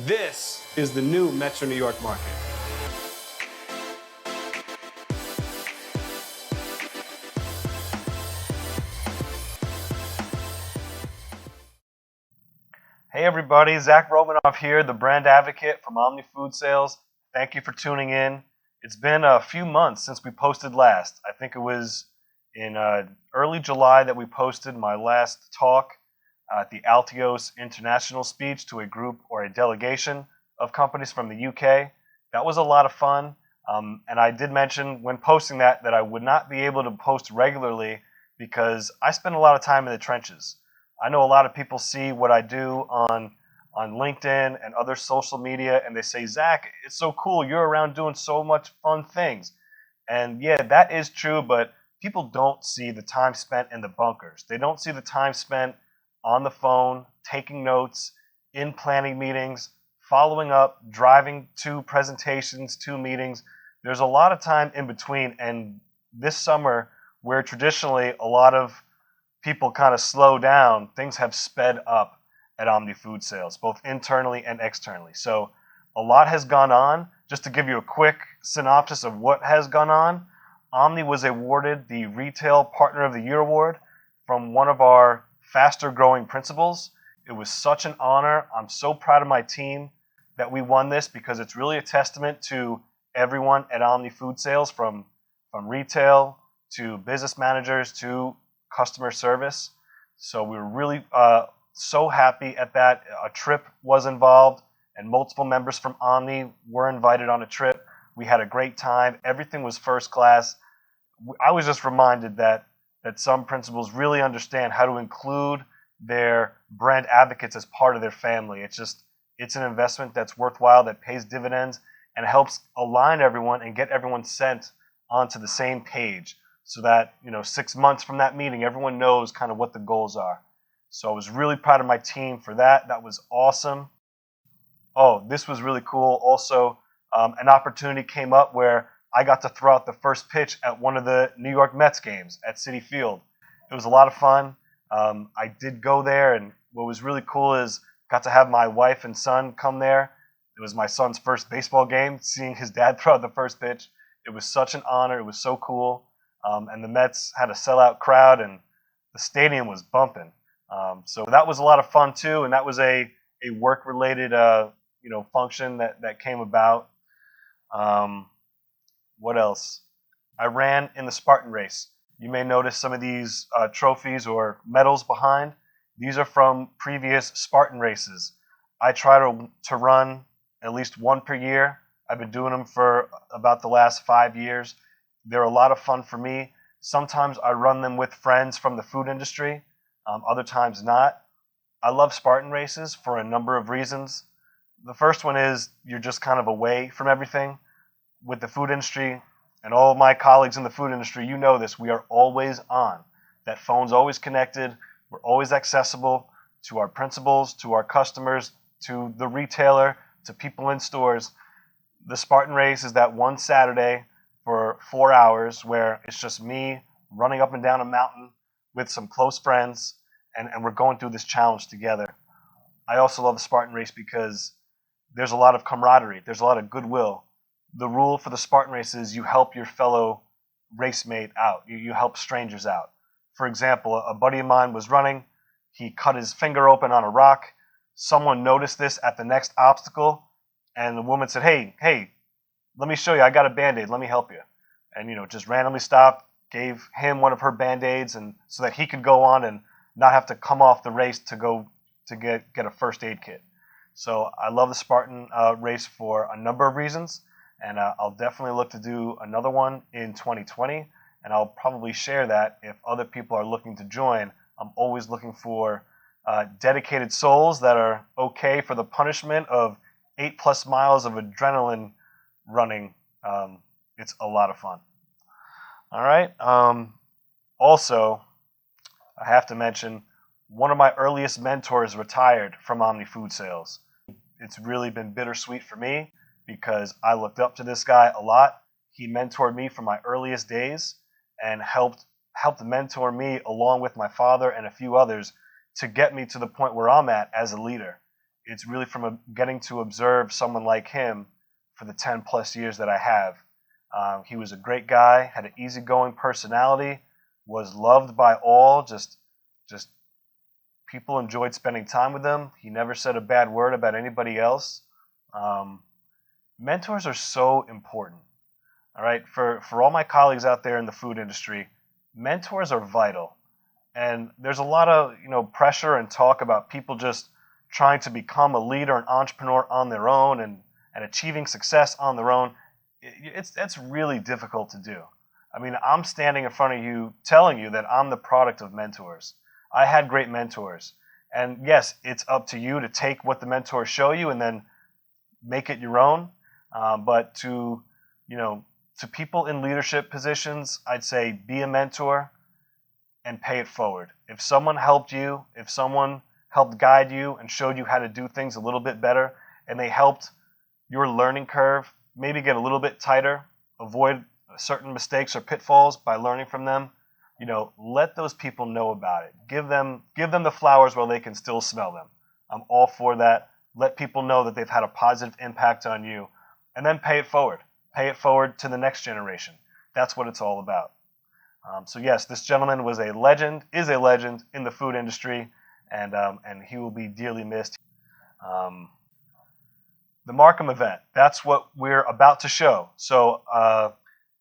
This is the new Metro New York market. Hey everybody, Zak Romanoff here, the brand advocate from OMNI Food Sales. Thank you for tuning in. It's been a few months since we posted last. I think it was in early July that we posted my last talk at the Altios International speech to a group or a delegation of companies from the UK. That was a lot of fun. And I did mention when posting that I would not be able to post regularly because I spend a lot of time in the trenches. I know a lot of people see what I do on LinkedIn and other social media, and they say, Zak, it's so cool. You're around doing so much fun things. And yeah, that is true, but people don't see the time spent in the bunkers. They don't see the time spent on the phone, taking notes, in planning meetings, following up, driving to presentations, to meetings. There's a lot of time in between, and this summer, where traditionally a lot of people kind of slow down, things have sped up at OMNI Food Sales, both internally and externally. So a lot has gone on. Just to give you a quick synopsis of what has gone on, OMNI was awarded the Retail Partner of the Year award from one of our faster growing principals. It was such an honor. I'm so proud of my team that we won this because it's really a testament to everyone at OMNI Food Sales, from retail to business managers to customer service. So we were really so happy at that. A trip was involved, and multiple members from OMNI were invited on a trip. We had a great time. Everything was first class. I was just reminded that some principals really understand how to include their brand advocates as part of their family. It's an investment that's worthwhile, that pays dividends, and helps align everyone and get everyone sent onto the same page, so that 6 months from that meeting, everyone knows kind of what the goals are. So I was really proud of my team for that. That was awesome. Oh, this was really cool. Also, an opportunity came up where I got to throw out the first pitch at one of the New York Mets games at Citi Field. It was a lot of fun. I did go there, and what was really cool is got to have my wife and son come there. It was my son's first baseball game, seeing his dad throw out the first pitch. It was such an honor. It was so cool. And the Mets had a sellout crowd, and the stadium was bumping. So that was a lot of fun too, and that was a work-related function that came about. What else? I ran in the Spartan race. You may notice some of these trophies or medals behind. These are from previous Spartan races. I try to run at least one per year. I've been doing them for about the last 5 years. They're a lot of fun for me. Sometimes I run them with friends from the food industry, other times not. I love Spartan races for a number of reasons. The first one is you're just kind of away from everything. With the food industry, and all of my colleagues in the food industry, you know this, we are always on. That phone's always connected. We're always accessible to our principals, to our customers, to the retailer, to people in stores. The Spartan race is that one Saturday for 4 hours where it's just me running up and down a mountain with some close friends, and we're going through this challenge together. I also love the Spartan race because there's a lot of camaraderie. There's a lot of goodwill. The rule for the Spartan race is you help your fellow race mate out. You help strangers out. For example, a buddy of mine was running. He cut his finger open on a rock. Someone noticed this at the next obstacle, and the woman said, hey, let me show you. I got a Band-Aid. Let me help you. And, just randomly stopped, gave him one of her Band-Aids, and so that he could go on and not have to come off the race to go to get a first aid kit. So I love the Spartan race for a number of reasons, and I'll definitely look to do another one in 2020, and I'll probably share that if other people are looking to join. I'm always looking for dedicated souls that are okay for the punishment of 8+ miles of adrenaline running. It's a lot of fun. All right. Also, I have to mention, one of my earliest mentors retired from OMNI Food Sales. It's really been bittersweet for me because I looked up to this guy a lot. He mentored me from my earliest days and helped mentor me along with my father and a few others to get me to the point where I'm at as a leader. it's really from getting to observe someone like him for the 10 plus years that I have. He was a great guy, had an easygoing personality, was loved by all, just people enjoyed spending time with him. He never said a bad word about anybody else. Mentors are so important. All right, for all my colleagues out there in the food industry, mentors are vital. And there's a lot of pressure and talk about people just trying to become a leader, an entrepreneur on their own, and achieving success on their own. That's really difficult to do. I mean, I'm standing in front of you telling you that I'm the product of mentors. I had great mentors. And yes, it's up to you to take what the mentors show you and then make it your own. But to people in leadership positions, I'd say be a mentor and pay it forward. If someone helped you, if someone helped guide you and showed you how to do things a little bit better, and they helped your learning curve maybe get a little bit tighter, avoid certain mistakes or pitfalls by learning from them, let those people know about it. Give them the flowers while they can still smell them. I'm all for that. Let people know that they've had a positive impact on you, and then pay it forward. Pay it forward to the next generation. That's what it's all about. So yes, this gentleman is a legend in the food industry, and he will be dearly missed. The Marcum event, that's what we're about to show. So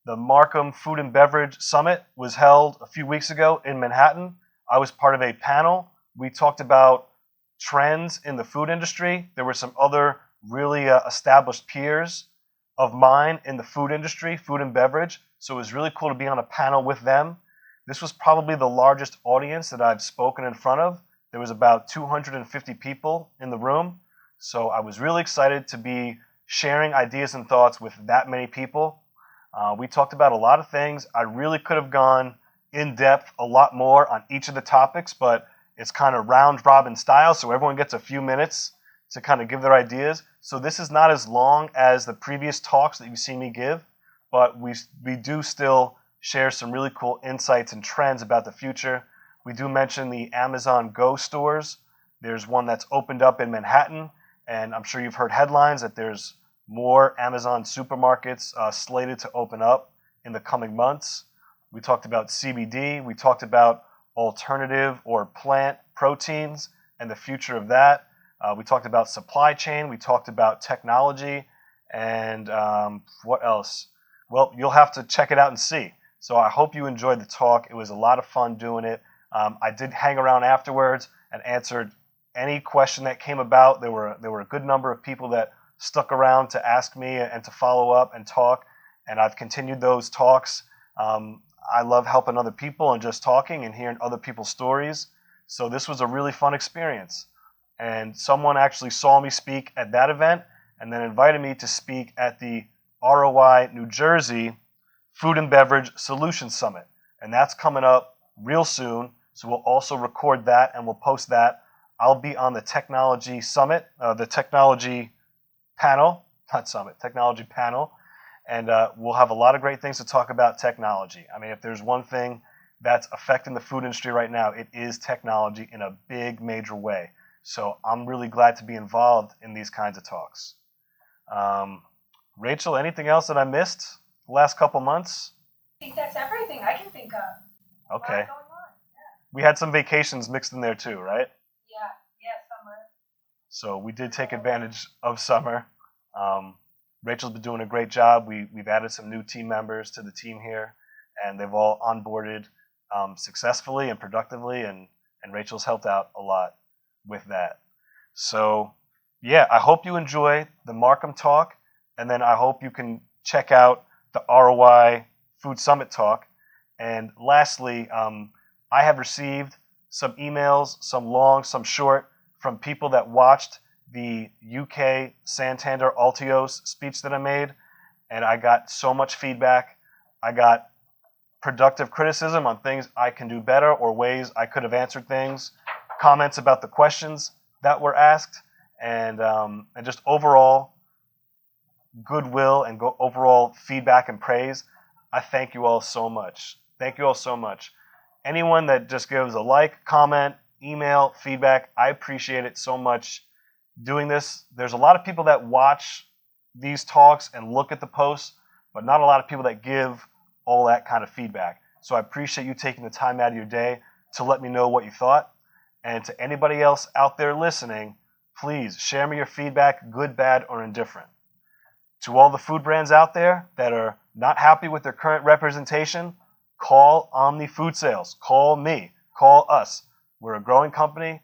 the Marcum Food and Beverage Summit was held a few weeks ago in Manhattan. I was part of a panel. We talked about trends in the food industry. There were some other really established peers of mine in the food industry, food and beverage. So it was really cool to be on a panel with them. This was probably the largest audience that I've spoken in front of. There was about 250 people in the room. So I was really excited to be sharing ideas and thoughts with that many people. We talked about a lot of things. I really could have gone in depth a lot more on each of the topics, but it's kind of round robin style, so everyone gets a few minutes to kind of give their ideas. So this is not as long as the previous talks that you've seen me give, but we do still share some really cool insights and trends about the future. We do mention the Amazon Go stores. There's one that's opened up in Manhattan, and I'm sure you've heard headlines that there's more Amazon supermarkets slated to open up in the coming months. We talked about CBD. We talked about alternative or plant proteins and the future of that. We talked about supply chain. We talked about technology. And what else? Well, you'll have to check it out and see. So I hope you enjoyed the talk. It was a lot of fun doing it. I did hang around afterwards and answered any question that came about. There were a good number of people that stuck around to ask me and to follow up and talk. And I've continued those talks. I love helping other people and just talking and hearing other people's stories. So this was a really fun experience. And someone actually saw me speak at that event and then invited me to speak at the ROI New Jersey Food and Beverage Solutions Summit. And that's coming up real soon. So we'll also record that and we'll post that. I'll be on the technology summit, the technology panel, not summit, technology panel. And we'll have a lot of great things to talk about technology. I mean, if there's one thing that's affecting the food industry right now, it is technology in a big, major way. So I'm really glad to be involved in these kinds of talks. Rachel, anything else that I missed the last couple months? I think that's everything I can think of. Okay. A lot going on. Yeah. We had some vacations mixed in there too, right? Yeah, summer. So we did take advantage of summer. Rachel's been doing a great job. We've added some new team members to the team here, and they've all onboarded successfully and productively, and Rachel's helped out a lot with that. So yeah, I hope you enjoy the Marcum talk, and then I hope you can check out the ROI Food Summit talk. And lastly, I have received some emails, some long, some short, from people that watched the UK Santander Altios speech that I made, and I got so much feedback. I got productive criticism on things I can do better or ways I could have answered things, comments about the questions that were asked, and just overall goodwill and overall feedback and praise. I thank you all so much. Thank you all so much. Anyone that just gives a like, comment, email, feedback, I appreciate it so much. doing this. There's a lot of people that watch these talks and look at the posts, but not a lot of people that give all that kind of feedback. So I appreciate you taking the time out of your day to let me know what you thought. And to anybody else out there listening, please share me your feedback, good, bad, or indifferent. To all the food brands out there that are not happy with their current representation, call OMNI Food Sales. Call me. Call us. We're a growing company.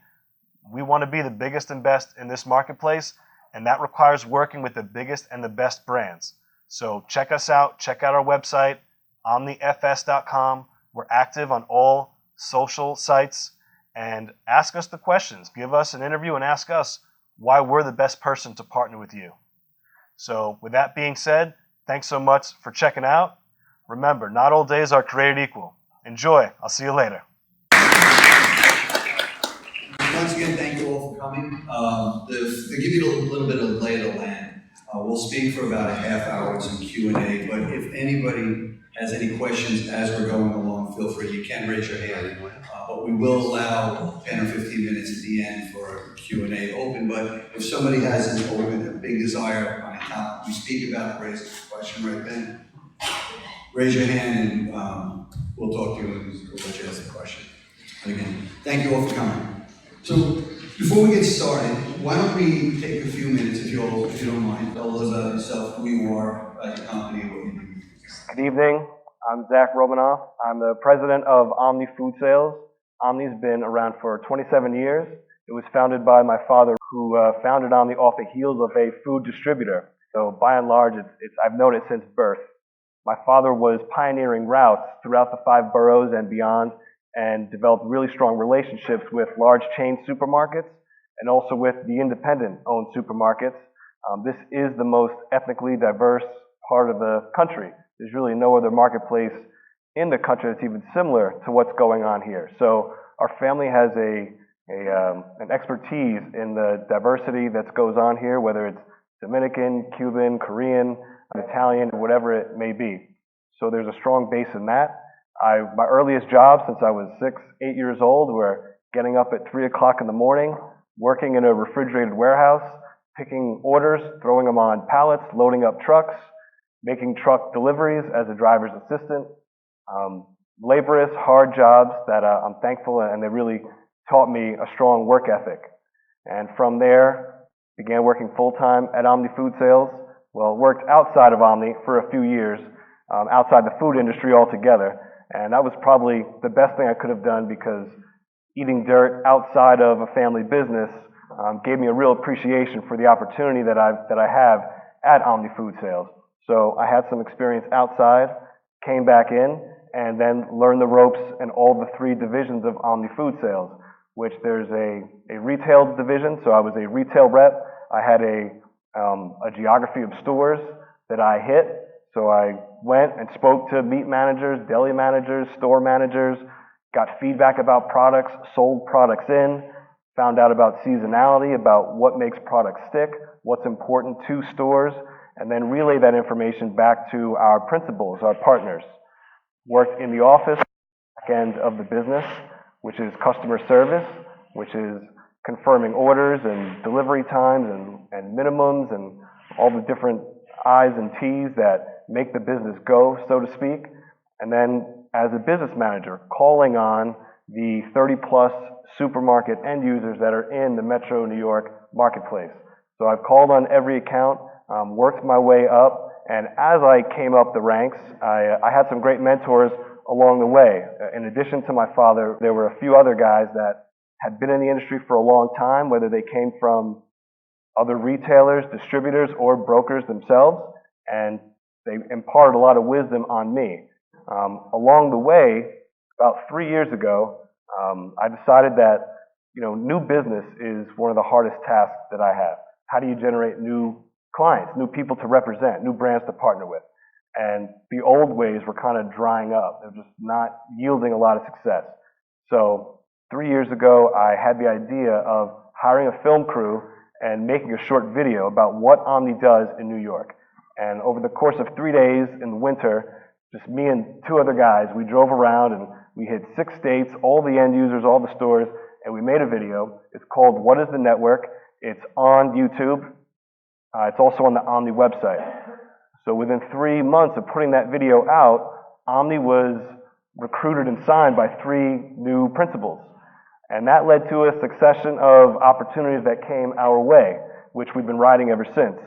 We want to be the biggest and best in this marketplace, and that requires working with the biggest and the best brands. So check us out. Check out our website, omnifs.com. We're active on all social sites, and ask us the questions. Give us an interview and ask us why we're the best person to partner with you. So with that being said, thanks so much for checking out. Remember, not all days are created equal. Enjoy. I'll see you later. Once again, thank you all for coming. To give you a little bit of lay of the land, we'll speak for about a half hour, some Q&A, but if anybody has any questions as we're going along, feel free. You can raise your hand, but we will allow 10 or 15 minutes at the end for Q&A open, but if somebody has a big desire on a topic we speak about, raise a question right then. Raise your hand and we'll talk to you and we'll let you ask the question. And again, thank you all for coming. So, before we get started, why don't we take a few minutes, if you don't mind, tell us about yourself, who you are, about your company, what you do. Good evening. I'm Zak Romanoff. I'm the president of OMNI Food Sales. OMNI's been around for 27 years. It was founded by my father, who founded OMNI off the heels of a food distributor. So by and large, I've known it since birth. My father was pioneering routes throughout the 5 boroughs and beyond, and developed really strong relationships with large chain supermarkets and also with the independent-owned supermarkets. This is the most ethnically diverse part of the country. There's really no other marketplace in the country that's even similar to what's going on here. So our family has an expertise in the diversity that goes on here, whether it's Dominican, Cuban, Korean, Italian, whatever it may be. So there's a strong base in that. My earliest job since I was 6, 8 years old were getting up at 3 o'clock in the morning, working in a refrigerated warehouse, picking orders, throwing them on pallets, loading up trucks, making truck deliveries as a driver's assistant. Laborious, hard jobs that I'm thankful, and they really taught me a strong work ethic. And from there, began working full-time at OMNI Food Sales. Well, worked outside of OMNI for a few years, outside the food industry altogether. And that was probably the best thing I could have done, because eating dirt outside of a family business gave me a real appreciation for the opportunity that I have at OMNI Food Sales. So I had some experience outside, came back in, and then learned the ropes in all the 3 divisions of OMNI Food Sales, which there's a retail division. So I was a retail rep. I had a geography of stores that I hit. So I went and spoke to meat managers, deli managers, store managers, got feedback about products, sold products in, found out about seasonality, about what makes products stick, what's important to stores, and then relay that information back to our principals, our partners. Worked in the office, back end of the business, which is customer service, which is confirming orders and delivery times and minimums and all the different I's and T's that make the business go, so to speak. And then as a business manager, calling on the 30-plus supermarket end users that are in the Metro New York marketplace. So I've called on every account, worked my way up, and as I came up the ranks, I had some great mentors along the way. In addition to my father, there were a few other guys that had been in the industry for a long time, whether they came from other retailers, distributors, or brokers themselves, and they imparted a lot of wisdom on me. Along the way, about 3 years ago, I decided that new business is one of the hardest tasks that I have. How do you generate new clients, new people to represent, new brands to partner with? And the old ways were kind of drying up. They're just not yielding a lot of success. So 3 years ago, I had the idea of hiring a film crew and making a short video about what OMNI does in New York. And over the course of 3 days in the winter, just me and 2 other guys, we drove around and we hit 6 states, all the end users, all the stores, and we made a video. It's called What is the Network? It's on YouTube. It's also on the OMNI website. So within 3 months of putting that video out, OMNI was recruited and signed by 3 new principals. And that led to a succession of opportunities that came our way, which we've been riding ever since.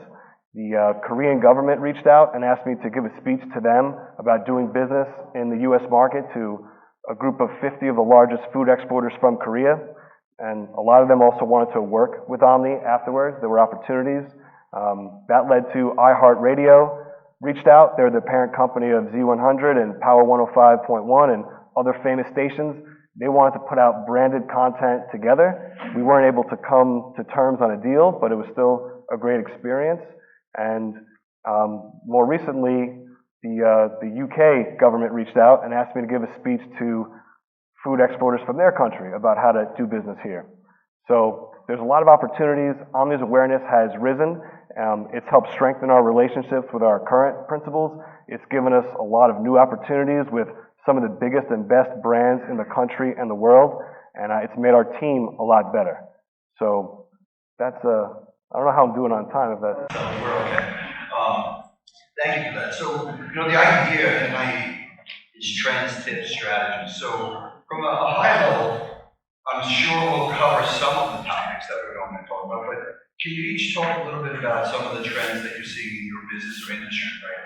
The Korean government reached out and asked me to give a speech to them about doing business in the U.S. market to a group of 50 of the largest food exporters from Korea. And a lot of them also wanted to work with OMNI afterwards. There were opportunities. That led to iHeartRadio reached out. They're the parent company of Z100 and Power 105.1 and other famous stations. They wanted to put out branded content together. We weren't able to come to terms on a deal, but it was still a great experience. And more recently, the UK government reached out and asked me to give a speech to food exporters from their country about how to do business here. So there's a lot of opportunities. OMNI's awareness has risen. It's helped strengthen our relationships with our current principals. It's given us a lot of new opportunities with some of the biggest and best brands in the country and the world, and it's made our team a lot better. So that's I don't know how I'm doing on time. If that's we're okay. Thank you for that. So, the idea tonight is trends, tips, strategies. So, from a high level, I'm sure we'll cover some of the topics that we're going to talk about, but can you each talk a little bit about some of the trends that you're seeing in your business or industry right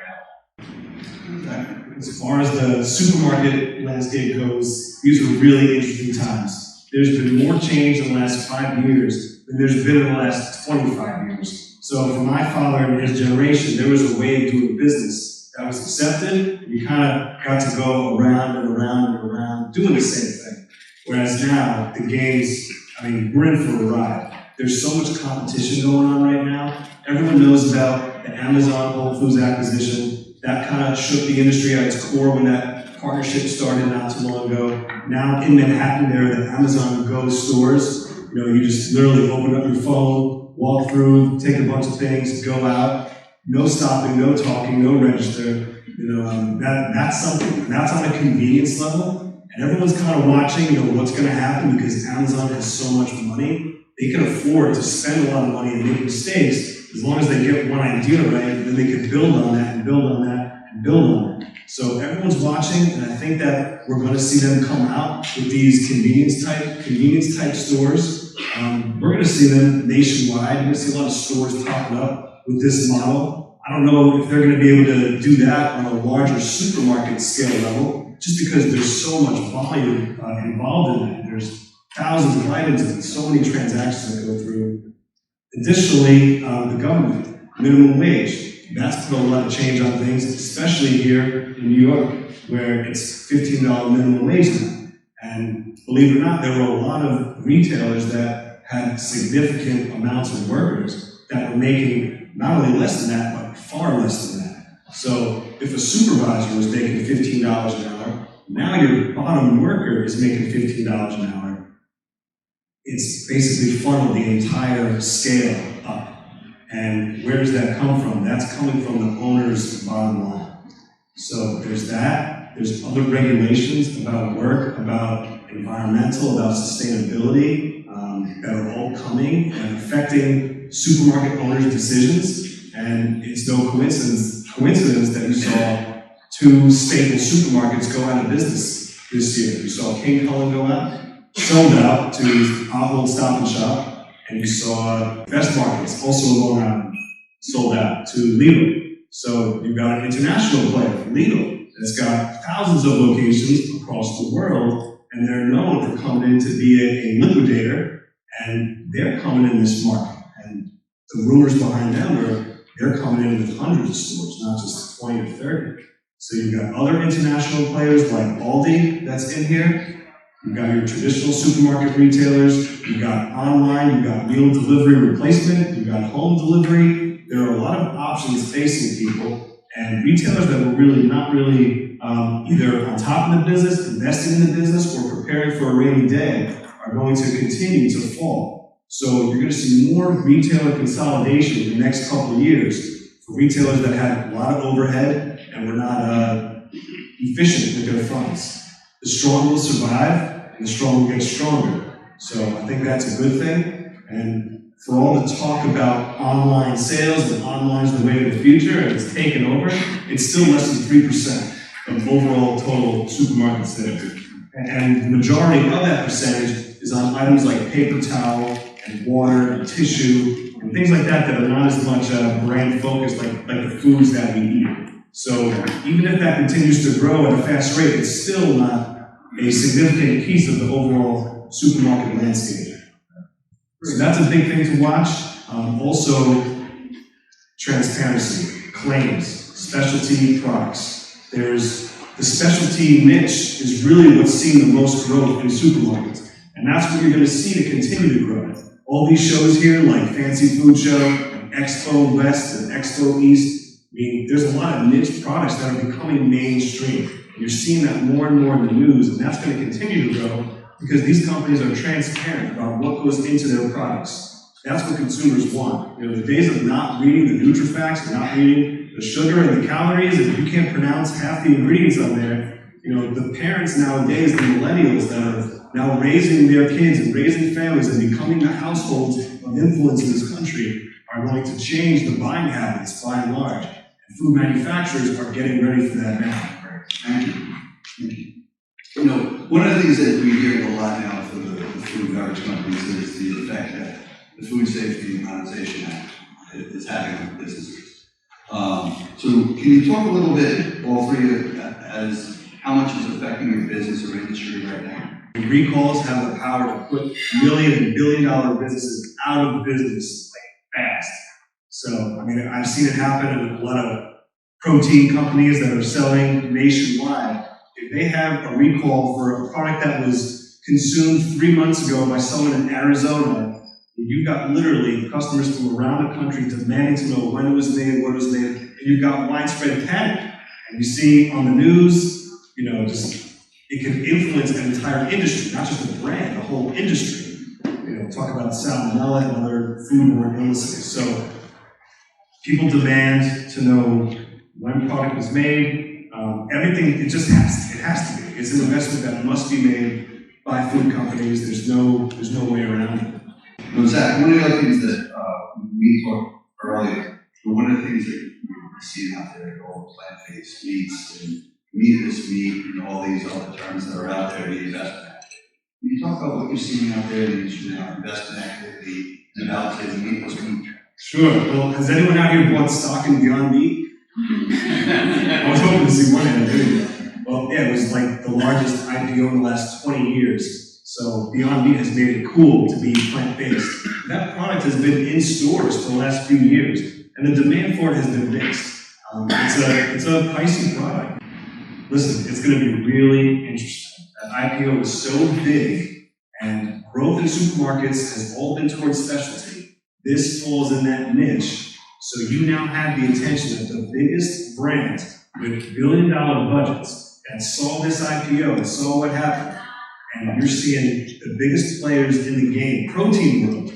now? As far as the supermarket landscape goes, these are really interesting times. There's been more change in the last 5 years than there's been in the last 25 years. So for my father and his generation, there was a way of doing business that was accepted. You kind of got to go around and around and around doing the same thing. Whereas now, the game's, we're in for a ride. There's so much competition going on right now. Everyone knows about the Amazon Whole Foods acquisition. That kind of shook the industry at its core when that partnership started not too long ago. Now in Manhattan, there are the Amazon Go stores. You just literally open up your phone, walk through, take a bunch of things, go out. No stopping, no talking, no register. That's something. That's on a convenience level, and everyone's kind of watching. What's going to happen because Amazon has so much money. They can afford to spend a lot of money and make mistakes as long as they get one idea right, and then they can build on that and build on that and build on that. So everyone's watching, and I think that we're going to see them come out with these convenience type stores. We're going to see them nationwide. We're going to see a lot of stores popping up with this model. I don't know if they're going to be able to do that on a larger supermarket scale level, just because there's so much volume involved in that. There's thousands of items and so many transactions that go through. Additionally, the government, minimum wage. That's put a lot of change on things, especially here in New York, where it's $15 minimum wage now. And believe it or not, there were a lot of retailers that had significant amounts of workers that were making not only less than that, but far less than that. So if a supervisor was making $15 an hour, now your bottom worker is making $15 an hour. It's basically funneled the entire scale up. And where does that come from? That's coming from the owner's bottom line. So there's that. There's other regulations about work, about environmental, about sustainability that are all coming and affecting supermarket owners' decisions. And it's no coincidence that you saw 2 staple supermarkets go out of business this year. You saw King Cullen go out, sold out to Ahold Stop and Shop. And you saw Best Markets, also in Long Island, sold out to Lidl. So you've got an international player, Lidl, that's got thousands of locations across the world, and they're known for coming in to be a liquidator, and they're coming in this market. And the rumors behind them are they're coming in with hundreds of stores, not just 20 or 30. So you've got other international players like Aldi that's in here. You've got your traditional supermarket retailers, you've got online, you've got meal delivery replacement, you've got home delivery. There are a lot of options facing people, and retailers that were really not really either on top of the business, investing in the business, or preparing for a rainy day are going to continue to fall. So you're going to see more retailer consolidation in the next couple of years for retailers that had a lot of overhead and were not efficient with their funds. The strong will survive, and the strong will get stronger. So I think that's a good thing. And for all the talk about online sales and online's the way of the future and it's taken over, it's still less than 3% of overall total supermarket sales. And the majority of that percentage is on items like paper towel and water and tissue and things like that that are not as much brand focused like the foods that we eat. So even if that continues to grow at a fast rate, it's still not a significant piece of the overall supermarket landscape. So that's a big thing to watch. Also, transparency, claims, specialty products. There's the specialty niche is really what's seen the most growth in supermarkets. And that's what you're going to see to continue to grow. All these shows here, like Fancy Food Show, and Expo West, and Expo East, I mean, there's a lot of niche products that are becoming mainstream. And you're seeing that more and more in the news, and that's going to continue to grow because these companies are transparent about what goes into their products. That's what consumers want. You know, the days of not reading the NutriFacts, not reading the sugar and the calories, and if you can't pronounce half the ingredients on there, you know, the parents nowadays, the millennials that are now raising their kids and raising families and becoming the households of influence in this country are going to change the buying habits by and large. And food manufacturers are getting ready for that now. Thank you. Thank you. You know, one of the things that we hear a lot now from the food and beverage companies is the effect that the Food Safety and Modernization Act is having on businesses. So can you talk a little bit, all three of you, as how much is affecting your business or industry right now? Recalls have the power to put million and billion-dollar businesses out of business like fast. So, I mean, I've seen it happen in a lot of protein companies that are selling nationwide. If they have a recall for a product that was consumed 3 months ago by someone in Arizona, you've got literally customers from around the country demanding to know when it was made, what it was made, and you've got widespread panic. And you see on the news, you know, just it can influence an entire industry, not just a brand, the whole industry. You know, talk about salmonella and other foodborne illnesses. So people demand to know when product was made. Everything, it just has to be. It's an investment that must be made by food companies. There's no way around it. Well, Zach, one of the other things that we talked earlier, but one of the things that you're seeing out there, all plant-based meats and meatless meat and all these other terms that are out there, the investment activity. Can you talk about what you're seeing out there in the industry now, investment activity, and about the meatless meat? Sure. Well, has anyone out here bought stock in Beyond Meat? I was hoping to see one in a video. Well, yeah, it was like the largest IPO in the last 20 years. So Beyond Meat has made it cool to be plant-based. That product has been in stores for the last few years, and the demand for it has been mixed. It's a pricey product. Listen, it's going to be really interesting. That IPO is so big, and growth in supermarkets has all been towards specialty. This falls in that niche. So you now have the attention of the biggest brands with billion-dollar budgets that saw this IPO and saw what happened. And you're seeing the biggest players in the game, protein world,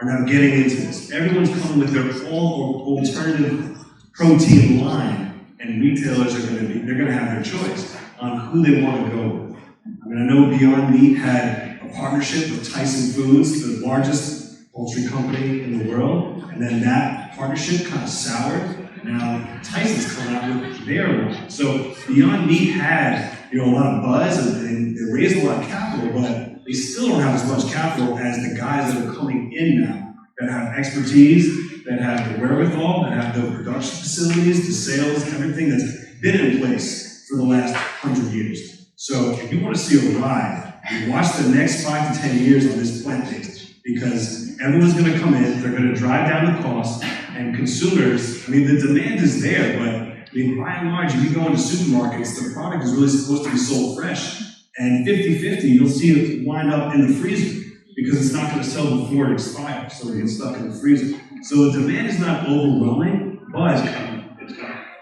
are now getting into this. Everyone's coming with their own alternative protein line, and retailers are they're going to have their choice on who they want to go with. I mean, I know Beyond Meat had a partnership with Tyson Foods, the largest poultry company in the world, and then that partnership kind of soured. Now Tyson's coming out with their line. So Beyond Meat had, you know, a lot of buzz and they raised a lot of capital, but they still don't have as much capital as the guys that are coming in now that have expertise, that have the wherewithal, that have the production facilities, the sales, everything that's been in place for the last 100 years. So if you want to see a ride, you watch the next 5 to 10 years on this plant-based, because everyone's going to come in, they're going to drive down the cost, and consumers, I mean, the demand is there, but I mean, by and large, if you go into supermarkets, the product is really supposed to be sold fresh, and 50-50, you'll see it wind up in the freezer, because it's not going to sell before it expires, so it gets stuck in the freezer. So the demand is not overwhelming, but it's coming.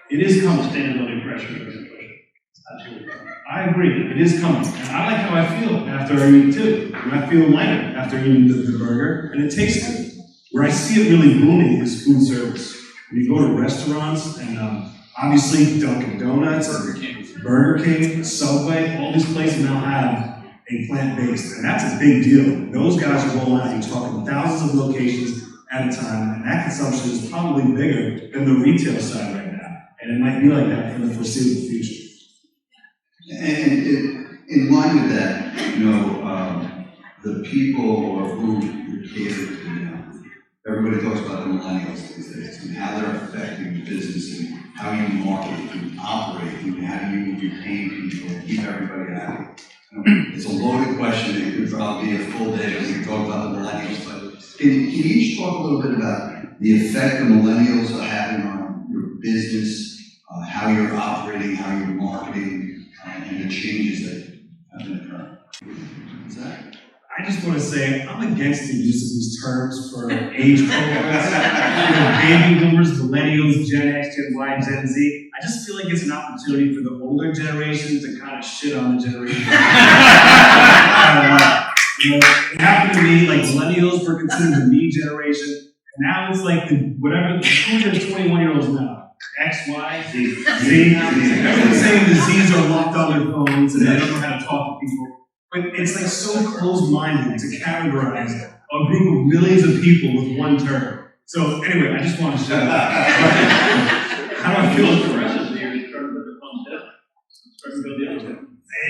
It is coming. Stand under pressure. I agree, it is coming. And I like how I feel after I eat too. And I feel lighter after eating the burger, and it tastes good. Where I see it really booming is food service. When you go to restaurants, and obviously Dunkin' Donuts, Burger King, Subway, all these places now have a plant-based, and that's a big deal. Those guys are rolling out, you're talking thousands of locations, at a time, and that consumption is probably bigger than the retail side right now, and it might be like that for the foreseeable future. And in line with that, the people who you cater to now, everybody talks about the millennials these days and how they're affecting the business and how you market and operate and how you retain people and keep everybody happy. It's a loaded question. It could probably be a full day when we talk about the millennials, but can you each talk a little bit about the effect the millennials are having on your business, how you're operating, how you're marketing, and the changes that have been occurring? Zach? I just want to say I'm against the use of these terms for age cohorts. Baby boomers, millennials, Gen X, Gen Y, Gen Z. I just feel like it's an opportunity for the older generation to kind of shit on the generation. It happened to me, like millennials were considered the me generation. And now it's like who's the 21-year-olds now? X, Y, Z. Everyone's saying the Zs are locked on their phones and they don't know how to talk to people. But it's like so closed-minded to categorize a group of millions of people with one term. So anyway, I just want to share that. How do I feel?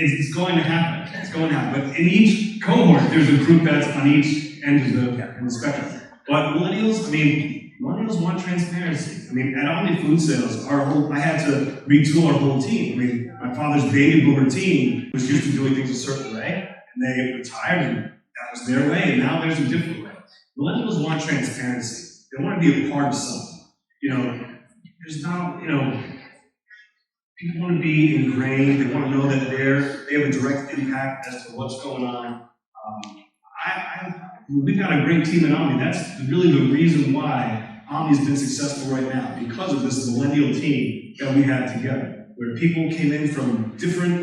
It's going to happen. It's going to happen. But in each cohort, there's a group that's on each end of the spectrum. But millennials want transparency. At OMNI Food Sales, I had to retool our whole team. My father's baby boomer team was used to doing things a certain way, and they retired, and that was their way, and now there's a different way. Millennials want transparency. They want to be a part of something. There's not, people want to be ingrained. They want to know that they have a direct impact as to what's going on. We've got a great team at OMNI. That's really the reason why OMNI's been successful right now, because of this millennial team that we have together, where people came in from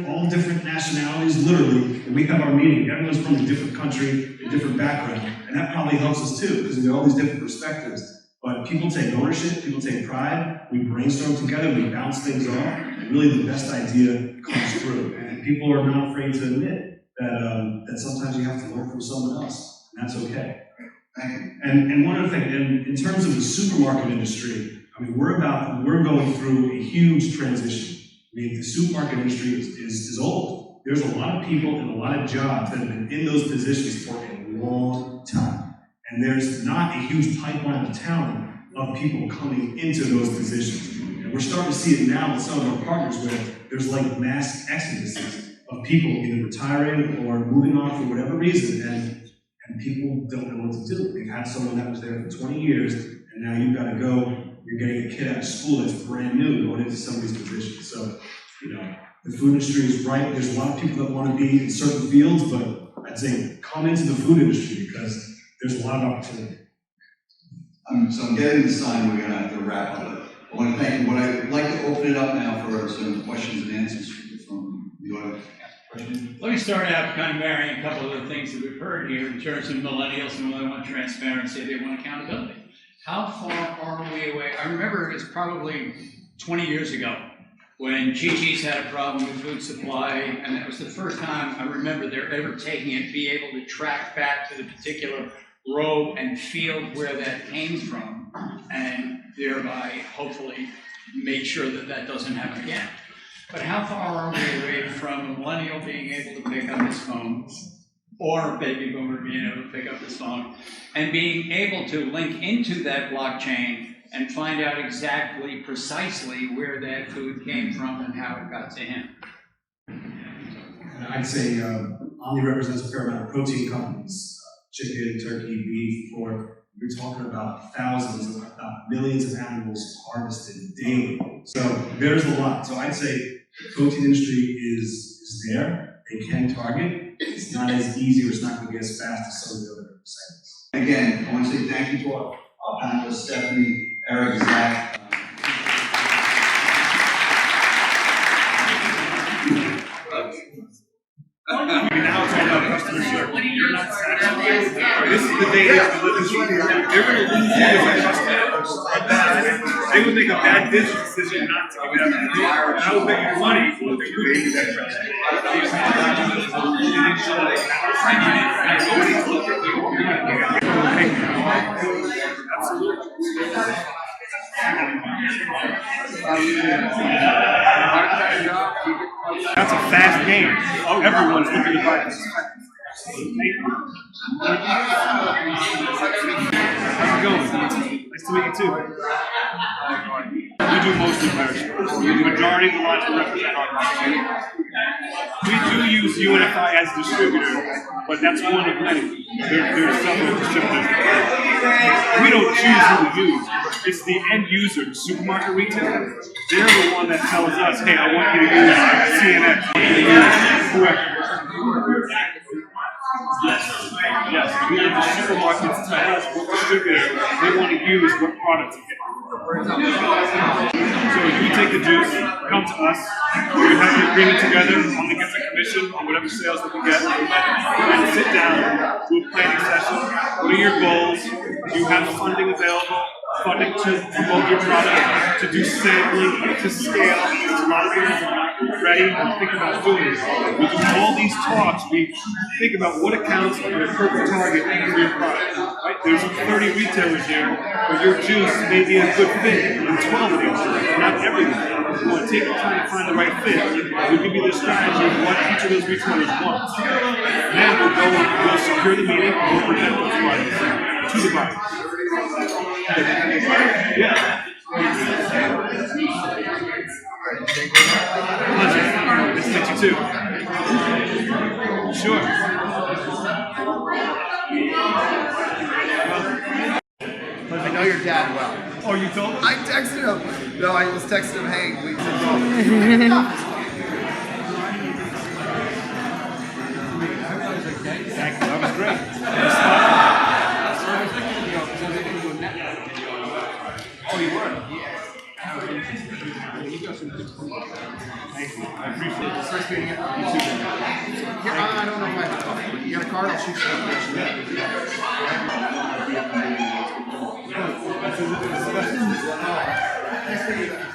all different nationalities, literally, and we have our meeting. Everyone's from a different country, a different background, and that probably helps us too, because we have all these different perspectives. But people take ownership, people take pride, we brainstorm together, we bounce things off, and really the best idea comes through. And people are not afraid to admit that sometimes you have to learn from someone else. That's okay. And one other thing, in terms of the supermarket industry, we're going through a huge transition. The supermarket industry is old. There's a lot of people and a lot of jobs that have been in those positions for a long time. And there's not a huge pipeline of talent of people coming into those positions. And we're starting to see it now with some of our partners where there's like mass exoduses of people either retiring or moving on for whatever reason, and people don't know what to do. They've had someone that was there for 20 years, and now you've got to go, you're getting a kid out of school that's brand new going into some of these positions. So, the food industry is right. There's a lot of people that want to be in certain fields, but I'd say come into the food industry because there's a lot of opportunity. So I'm getting the sign we're going to have to wrap up. I want to thank you. I'd like to open it up now for some questions and answers from the audience. Let me start out kind of marrying a couple of the things that we've heard here in terms of millennials and they want transparency, they want accountability. How far are we away? I remember it was probably 20 years ago when Chi-Chi's had a problem with food supply, and that was the first time I remember they're ever taking it, be able to track back to the particular row and field where that came from, and thereby hopefully make sure that that doesn't happen again. But how far are we away from a millennial being able to pick up his phone, or a baby boomer being able to pick up his phone, and being able to link into that blockchain and find out exactly, precisely where that food came from and how it got to him? And I'd say OMNI represents a fair amount of protein companies, chicken, turkey, beef, pork. We're talking about thousands, if not millions of animals harvested daily. So there's a lot. So I'd say the protein industry is there. They can target. It's not as easy, or it's not going to be as fast as some of the other segments. Again, I want to say thank you to our panelists, Stephanie, Eric, Zach. Now it's all about customer service. You're not satisfied. This is the day they're going to lose you as a customer. They would make a bad business decision not to give it up. And I will bet you money for what they're doing. That's a fast game. Everyone's looking to buy this. How's it going? Nice to meet you too. We do mostly perishables. The majority of the lines we represent are perishables. We do use UNFI as a distributor, but that's one of many. There's several distributors. We don't choose who we use. It's the end user, the supermarket retailer. They're the one that tells us, hey, I want you to use CNX. Correct. Yes. We have the supermarkets tell us what distributor they want to use, what product to get. So you take the juice, come to us, we have an agreement together on the gift and commission on whatever sales that we get. We're going to sit down, do a planning session. What are your goals? Do you have the funding available? Funding to promote your product, to do sampling, to scale. There's a lot of things that we're ready to think about doing. We do all these talks. We think about what accounts are the perfect target for your product. Right? There's 30 retailers here, but your juice may be a good fit in 12 of these. Not everyone. We want to take the time to find the right fit. We'll give you the strategy of what each of those retailers wants. Then we'll secure the meeting and we'll present those products to the buyer. Yeah. Pleasure. Nice to meet you too. Sure. I know your dad well. Oh, you told him? I texted him. No, I just texted him, hey, we should go. Thank you. That was great. Oh, you were? Yeah. Thank you. I appreciate it. It's nice meeting you. You too. Here, I don't know if I have to talk, but you got a card, I'll shoot you a picture.